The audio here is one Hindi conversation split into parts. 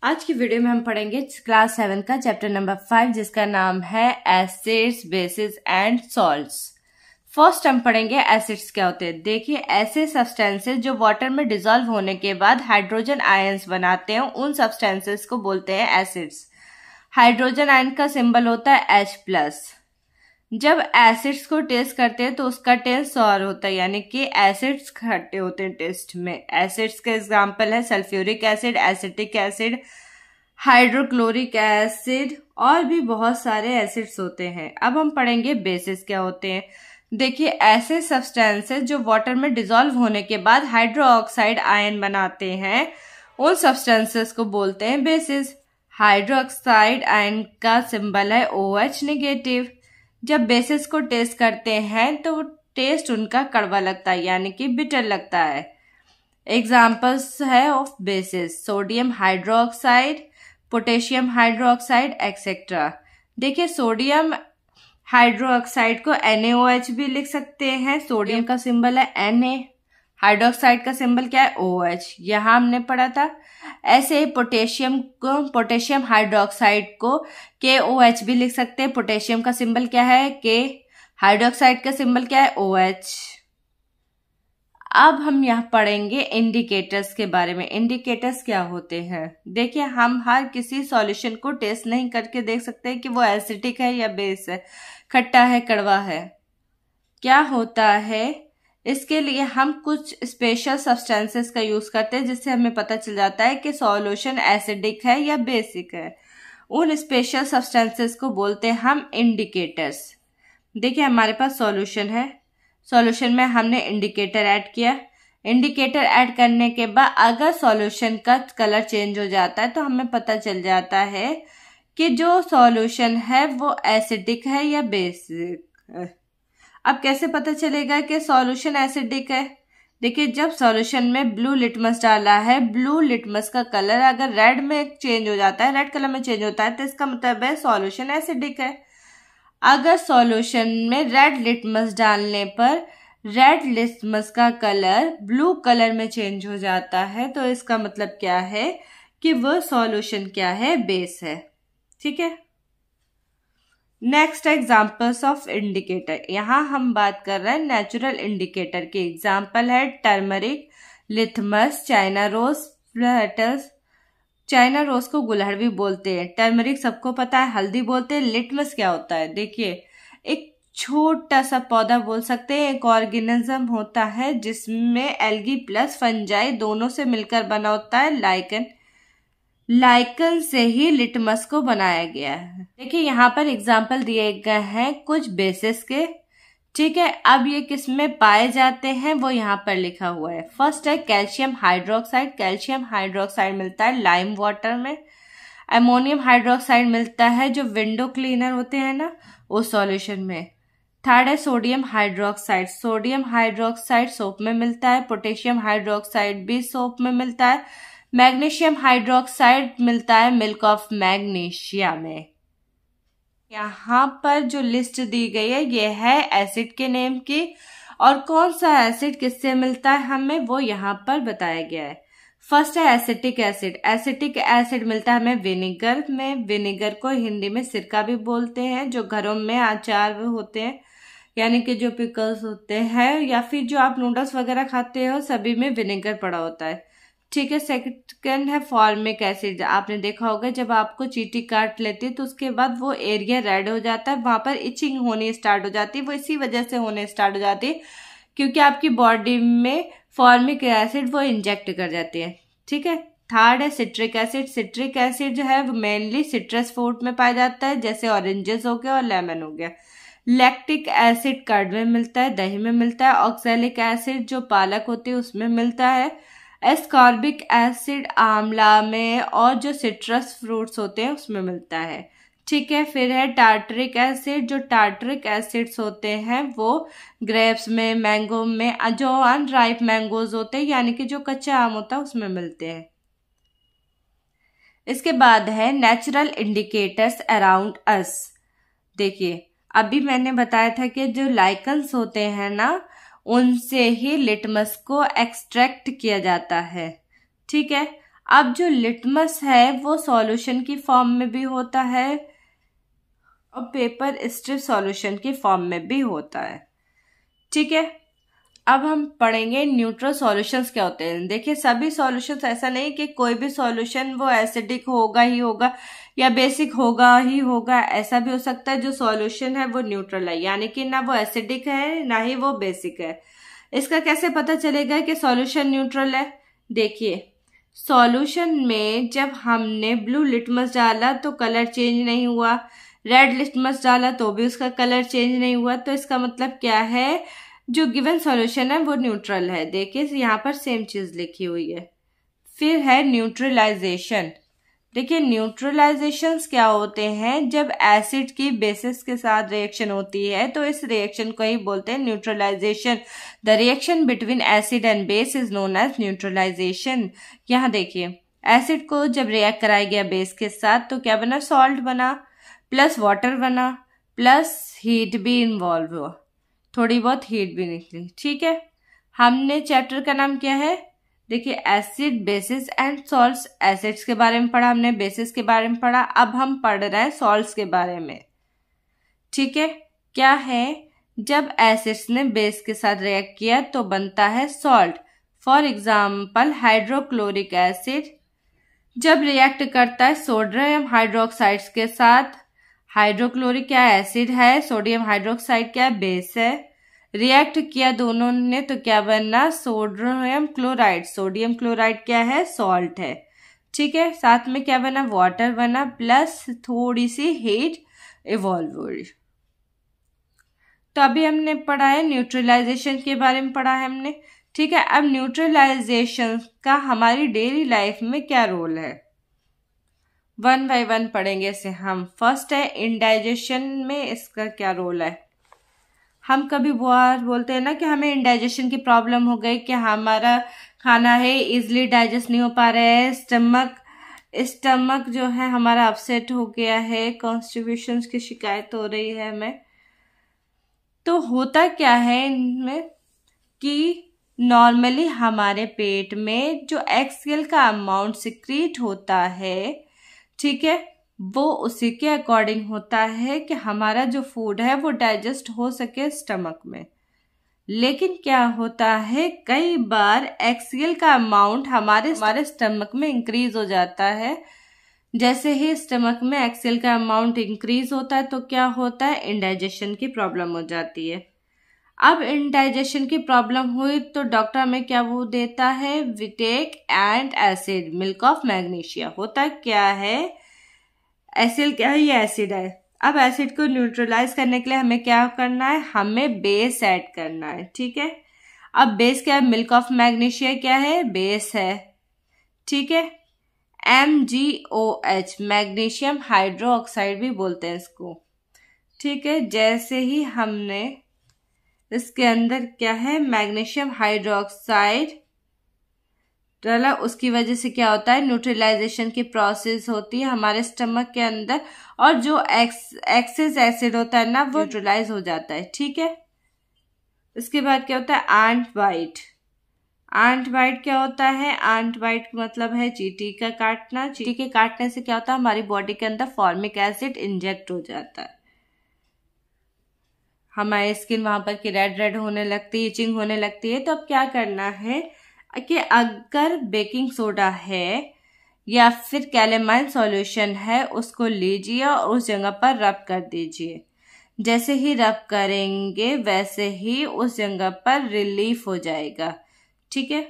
आज की वीडियो में हम पढ़ेंगे क्लास 7 का चैप्टर नंबर 5 जिसका नाम है acids, basis and salts. First हम पढ़ेंगे एसिड्स क्या होते हैं। देखिए, ऐसे सब्सटेंसेस जो वाटर में डिसॉल्व होने के बाद हाइड्रोजन आयंस बनाते हैं उन सब्सटेंसेस को बोलते हैं एसिड्स। हाइड्रोजन आयन का सिंबल होता है H+। जब एसिड्स को टेस्ट करते हैं तो उसका टेस्ट सॉर होता है, यानी कि एसिड्स खट्टे होते हैं टेस्ट में। एसिड्स के एग्जांपल है sulphuric acid, acetic acid, hydrochloric acid और भी बहुत सारे एसिड्स होते हैं। अब हम पढ़ेंगे बेसिस क्या होते हैं। देखिए, ऐसे सब्सटेंसेस जो वाटर में डिसॉल्व होने के बाद हाइड्रोक्साइड आयन बनाते हैं उन सब्सटेंसेस को बोलते हैं बेसिस। हाइड्रोक्साइड आयन का सिंबल है OH नेगेटिव। जब बेसिस को टेस्ट करते हैं तो टेस्ट उनका कड़वा लगता है, यानी कि बिटर लगता है। एग्जाम्पल्स है of basis sodium hydroxide, potassium hydroxide etcetera. देखिए, सोडियम हाइड्रोक्साइड को NaOH भी लिख सकते हैं। सोडियम का सिंबल है Na, हाइड्रोक्साइड का सिंबल क्या है OH, यहाँ हमने पढ़ा था। ऐसे पोटेशियम हाइड्रोक्साइड को KOH भी लिख सकते हैं। पोटेशियम का सिंबल क्या है K, हाइड्रोक्साइड का सिंबल क्या है OH। अब हम यहाँ पढ़ेंगे इंडिकेटर्स के बारे में। इंडिकेटर्स क्या होते हैं। देखिए, हम हर किसी सॉल्यूशन को टेस्ट नहीं करके देख सकते कि वो एसिडिक है या बेस है, खट्टा है, कड़वा है। क्या होता है, इसके लिए हम कुछ स्पेशल सब्सटेंसेस का यूज करते हैं जिससे हमें पता चल जाता है कि सॉल्यूशन एसिडिक है या बेसिक है। उन स्पेशल सब्सटेंसेस को बोलते हैं हम इंडिकेटर्स। देखिए, हमारे पास सॉल्यूशन है, सॉल्यूशन में हमने इंडिकेटर ऐड किया। इंडिकेटर ऐड करने के बाद अगर सॉल्यूशन का कलर चेंज हो जाता है तो हमें पता चल जाता है कि जो सॉल्यूशन है वो एसिडिक है या बेसिक है। अब कैसे पता चलेगा कि सॉल्यूशन एसिडिक है। देखिए, जब सॉल्यूशन में ब्लू लिटमस डाला है, ब्लू लिटमस का कलर अगर रेड में चेंज हो जाता है, रेड कलर में चेंज होता है, तो इसका मतलब है सॉल्यूशन एसिडिक है। अगर सॉल्यूशन में रेड लिटमस डालने पर रेड लिटमस का कलर ब्लू कलर में चेंज हो जाता है, तो इसका मतलब क्या है कि वह सॉल्यूशन क्या है, बेस है। ठीक है। Next examples of indicator. यहाँ हम बात कर रहे हैं नेचुरल इंडिकेटर की। एग्जाम्पल है टर्मरिक, लिथमस, चाइना रोज, फ्लैटस। चाइना रोज को गुलहड़ भी बोलते हैं। टर्मरिक सबको पता है, हल्दी बोलते हैं। लिटमस क्या होता है, देखिए, एक छोटा सा पौधा बोल सकते हैं, एक ऑर्गेनिज्म होता है जिसमें एल्गी प्लस फंजाई दोनों से मिलकर बना होता है लाइकन। लाइकन से ही लिटमस को बनाया गया है। देखिए, यहाँ पर एग्जाम्पल दिए गए हैं कुछ बेसिस के। ठीक है, अब ये किस में पाए जाते हैं वो यहाँ पर लिखा हुआ है। फर्स्ट है कैल्शियम हाइड्रोक्साइड। कैल्शियम हाइड्रोक्साइड मिलता है लाइम वाटर में। अमोनियम हाइड्रोक्साइड मिलता है जो विंडो क्लीनर होते हैं ना, उस सॉल्यूशन में। थर्ड है sodium hydroxide. Sodium hydroxide soap में मिलता है। पोटेशियम हाइड्रोक्साइड भी सोप में मिलता है। मैग्नीशियम हाइड्रोक्साइड मिलता है मिल्क ऑफ मैग्नीशिया में। यहाँ पर जो लिस्ट दी गई है ये है एसिड के नेम की, और कौन सा एसिड किससे मिलता है हमें वो यहाँ पर बताया गया है। फर्स्ट है एसिटिक एसिड। एसिटिक एसिड मिलता है हमें विनेगर में। विनेगर को हिंदी में सिरका भी बोलते हैं। जो घरों में अचार होते हैं, यानी कि जो पिकल्स होते हैं या फिर जो आप नूडल्स वगैरह खाते हो, सभी में विनेगर पड़ा होता है। ठीक है। सेकंड है फॉर्मिक एसिड। आपने देखा होगा जब आपको चींटी काट लेती है तो उसके बाद वो एरिया रेड हो जाता है, वहां पर इचिंग होनी स्टार्ट हो जाती है। वो इसी वजह से होने स्टार्ट हो जाती है क्योंकि आपकी बॉडी में फॉर्मिक एसिड वो इंजेक्ट कर जाती है। ठीक है। थर्ड है सिट्रिक एसिड। सिट्रिक एसिड जो है वो मेनली सिट्रस फ्रूट में पाया जाता है, जैसे ऑरेंजेस हो गया और लेमन हो गया। लैक्टिक एसिड कर्ड में मिलता है, दही में मिलता है। ऑक्सैलिक एसिड जो पालक होती है उसमें मिलता है। एस्कॉर्बिक एसिड आंवला में, और जो सिट्रस फ्रूट्स होते हैं उसमें मिलता है। ठीक है। फिर है टार्टरिक एसिड। जो टार्टरिक एसिड्स होते हैं वो ग्रेप्स में, मैंगो में, जो अनराइप मैंगोज होते हैं यानी कि जो कच्चा आम होता है उसमें मिलते हैं। इसके बाद है नेचुरल इंडिकेटर्स अराउंड अस। देखिए, अभी मैंने बताया था कि जो लाइकन्स होते हैं ना, उनसे ही लिटमस को एक्सट्रैक्ट किया जाता है। ठीक है। अब जो लिटमस है वो सॉल्यूशन की फॉर्म में भी होता है और पेपर स्ट्रिप सॉल्यूशन की फॉर्म में भी होता है। ठीक है, अब हम पढ़ेंगे न्यूट्रल सॉल्यूशंस क्या होते हैं। देखिए सभी सॉल्यूशंस, ऐसा नहीं कि कोई भी सॉल्यूशन वो एसिडिक होगा ही होगा या बेसिक होगा ही होगा, ऐसा भी हो सकता है जो सॉल्यूशन है वो न्यूट्रल है, यानी कि ना वो एसिडिक है ना ही वो बेसिक है। इसका कैसे पता चलेगा कि सॉल्यूशन न्यूट्रल है? देखिए सॉल्यूशन में जब हमने ब्लू लिटमस डाला तो कलर चेंज नहीं हुआ, रेड लिटमस डाला तो भी उसका कलर चेंज नहीं हुआ, तो इसका मतलब क्या है, जो गिवन सॉल्यूशन है वो न्यूट्रल है। देखिए यहाँ पर सेम चीज लिखी हुई है। फिर है न्यूट्रलाइजेशन। देखिए न्यूट्रलाइजेशंस क्या होते हैं, जब एसिड की बेसिस के साथ रिएक्शन होती है तो इस रिएक्शन को ही बोलते हैं neutralization. The reaction between acid and base is known as neutralization. यहाँ देखिए एसिड को जब रिएक्ट कराया गया बेस के साथ तो क्या बना, सॉल्ट बना प्लस वाटर बना प्लस हीट भी इन्वॉल्व हुआ, थोड़ी बहुत हीट भी निकली। ठीक है, हमने चैप्टर का नाम क्या है, देखिए acid basis and salts. Acids के बारे में पढ़ा हमने, बेसिस के बारे में पढ़ा, अब हम पढ़ रहे हैं सॉल्ट्स के बारे में। ठीक है, क्या है, जब एसिड्स ने बेस के साथ रिएक्ट किया तो बनता है salt. For example hydrochloric acid जब रिएक्ट करता है सोडियम हाइड्रोक्साइड के साथ, हाइड्रोक्लोरिक क्या एसिड है, सोडियम हाइड्रोक्साइड क्या बेस है, रिएक्ट किया दोनों ने तो क्या बनना, सोडियम क्लोराइड। सोडियम क्लोराइड क्या है, सॉल्ट है। ठीक है, साथ में क्या बना, वाटर बना प्लस थोड़ी सी हीट इवॉल्व हुई। तो अभी हमने पढ़ा है न्यूट्रलाइजेशन के बारे में पढ़ा है हमने। ठीक है, अब न्यूट्रलाइजेशन का हमारी डेली लाइफ में क्या रोल है, वन बाय वन पढ़ेंगे इसे हम। फर्स्ट है इंडाइजेशन में इसका क्या रोल है। हम कभी बहुत बोलते हैं ना कि हमें इंडाइजेशन की प्रॉब्लम हो गई, कि हमारा खाना है इजिली डाइजेस्ट नहीं हो पा रहा है, स्टमक जो है हमारा अपसेट हो गया है, कॉन्स्टिपेशन की शिकायत हो रही है हमें। तो होता क्या है इनमें कि नॉर्मली हमारे पेट में जो एक्सेल का अमाउंट सिक्रीट होता है, ठीक है, वो उसी के अकॉर्डिंग होता है कि हमारा जो फूड है वो डाइजेस्ट हो सके स्टमक में। लेकिन क्या होता है, कई बार एक्सेल का अमाउंट हमारे स्टमक में इंक्रीज हो जाता है। जैसे ही स्टमक में एक्सेल का अमाउंट इंक्रीज होता है तो क्या होता है, इंडाइजेशन की प्रॉब्लम हो जाती है। अब इंडाइजेशन की प्रॉब्लम हुई तो डॉक्टर हमें क्या वो देता है, विटेक and acid, milk of magnesia. होता क्या है, एसिड क्या है, ये एसिड है। अब एसिड को न्यूट्रलाइज करने के लिए हमें क्या करना है, हमें बेस ऐड करना है। ठीक है, अब बेस क्या है, मिल्क ऑफ मैग्नीशिया क्या है, बेस है। ठीक है, MgOH मैग्नीशियम हाइड्रोक्साइड भी बोलते हैं इसको। ठीक है, जैसे ही हमने इसके अंदर क्या है, मैग्नीशियम हाइड्रोक्साइड डाला, उसकी वजह से क्या होता है, न्यूट्रलाइजेशन की प्रोसेस होती है हमारे स्टमक के अंदर, और जो एक्सेस एसिड होता है ना वो न्यूट्रलाइज हो जाता है। ठीक है, इसके बाद क्या होता है, आंट बाइट। आंट बाइट क्या होता है, आंट बाइट मतलब है चींटी का काटना। चींटी के काटने से क्या होता है, हमारी बॉडी के अंदर फॉर्मिक एसिड इंजेक्ट हो जाता है, हमारी स्किन वहां पर की रेड होने लगती है, इचिंग होने लगती है। तो अब क्या करना है कि अगर बेकिंग सोडा है या फिर कैलेमाइन सॉल्यूशन है, उसको लीजिए और उस जगह पर रब कर दीजिए। जैसे ही रब करेंगे वैसे ही उस जगह पर रिलीफ हो जाएगा। ठीक है,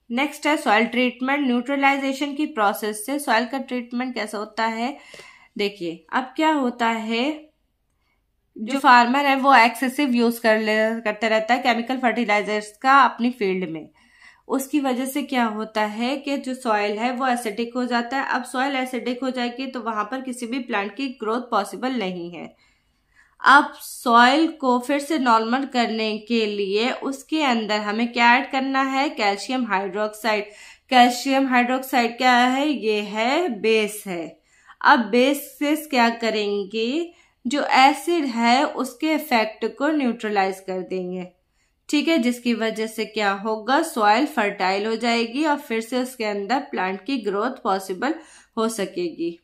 नेक्स्ट है सॉइल ट्रीटमेंट। न्यूट्रलाइजेशन की प्रोसेस से सॉइल का ट्रीटमेंट कैसा होता है, देखिए अब क्या होता है, जो फार्मर है वो एक्सेसिव यूज करते रहता है केमिकल फर्टिलाइजर्स का अपनी फील्ड में। उसकी वजह से क्या होता है कि जो सॉइल है वो एसिडिक हो जाता है। अब सॉइल एसिडिक हो जाएगी तो वहां पर किसी भी प्लांट की ग्रोथ पॉसिबल नहीं है। अब सॉइल को फिर से नॉर्मल करने के लिए उसके अंदर हमें क्या ऐड करना है, कैल्शियम हाइड्रोक्साइड। कैल्शियम हाइड्रोक्साइड क्या है, ये है बेस है। अब बेस से क्या करेंगे, जो एसिड है उसके इफेक्ट को न्यूट्रलाइज कर देंगे। ठीक है, जिसकी वजह से क्या होगा, सॉइल फर्टाइल हो जाएगी और फिर से उसके अंदर प्लांट की ग्रोथ पॉसिबल हो सकेगी।